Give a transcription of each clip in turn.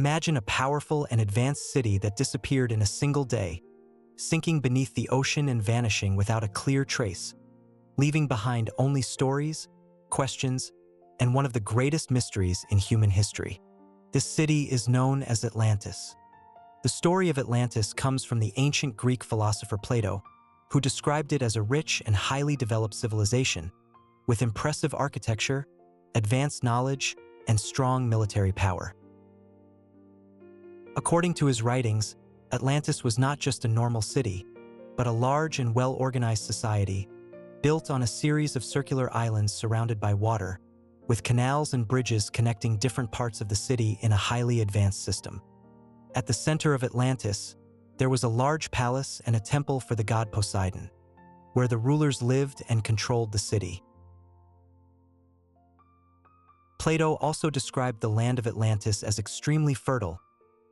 Imagine a powerful and advanced city that disappeared in a single day, sinking beneath the ocean and vanishing without a clear trace, leaving behind only stories, questions, and one of the greatest mysteries in human history. This city is known as Atlantis. The story of Atlantis comes from the ancient Greek philosopher Plato, who described it as a rich and highly developed civilization, with impressive architecture, advanced knowledge, and strong military power. According to his writings, Atlantis was not just a normal city, but a large and well-organized society, built on a series of circular islands surrounded by water, with canals and bridges connecting different parts of the city in a highly advanced system. At the center of Atlantis, there was a large palace and a temple for the god Poseidon, where the rulers lived and controlled the city. Plato also described the land of Atlantis as extremely fertile,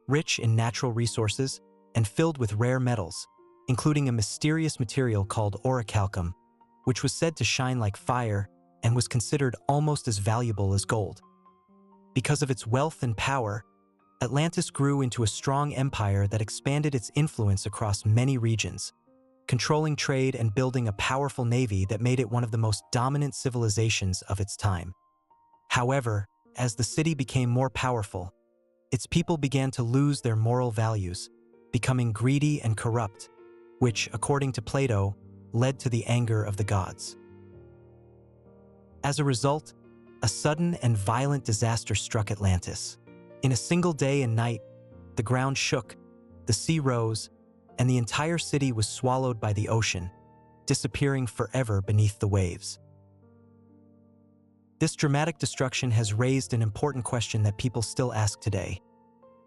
rich in natural resources, and filled with rare metals, including a mysterious material called orichalcum, which was said to shine like fire and was considered almost as valuable as gold. Because of its wealth and power, Atlantis grew into a strong empire that expanded its influence across many regions, controlling trade and building a powerful navy that made it one of the most dominant civilizations of its time. However, as the city became more powerful, its people began to lose their moral values, becoming greedy and corrupt, which, according to Plato, led to the anger of the gods. As a result, a sudden and violent disaster struck Atlantis. In a single day and night, the ground shook, the sea rose, and the entire city was swallowed by the ocean, disappearing forever beneath the waves. This dramatic destruction has raised an important question that people still ask today.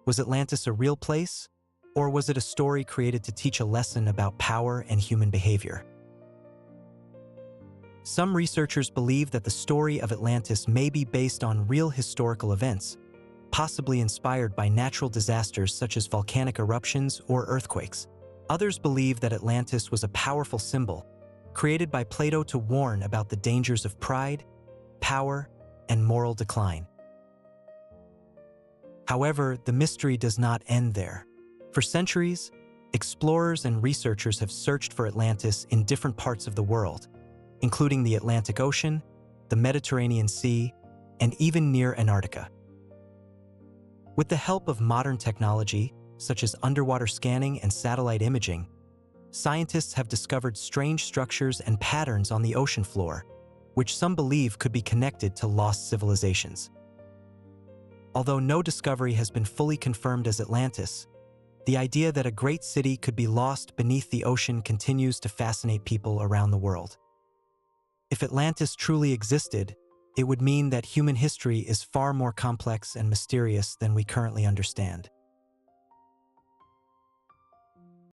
Was Atlantis a real place, or was it a story created to teach a lesson about power and human behavior? Some researchers believe that the story of Atlantis may be based on real historical events, possibly inspired by natural disasters such as volcanic eruptions or earthquakes. Others believe that Atlantis was a powerful symbol, created by Plato to warn about the dangers of pride, power, and moral decline. However, the mystery does not end there. For centuries, explorers and researchers have searched for Atlantis in different parts of the world, including the Atlantic Ocean, the Mediterranean Sea, and even near Antarctica. With the help of modern technology, such as underwater scanning and satellite imaging, scientists have discovered strange structures and patterns on the ocean floor, which some believe could be connected to lost civilizations. Although no discovery has been fully confirmed as Atlantis, the idea that a great city could be lost beneath the ocean continues to fascinate people around the world. If Atlantis truly existed, it would mean that human history is far more complex and mysterious than we currently understand.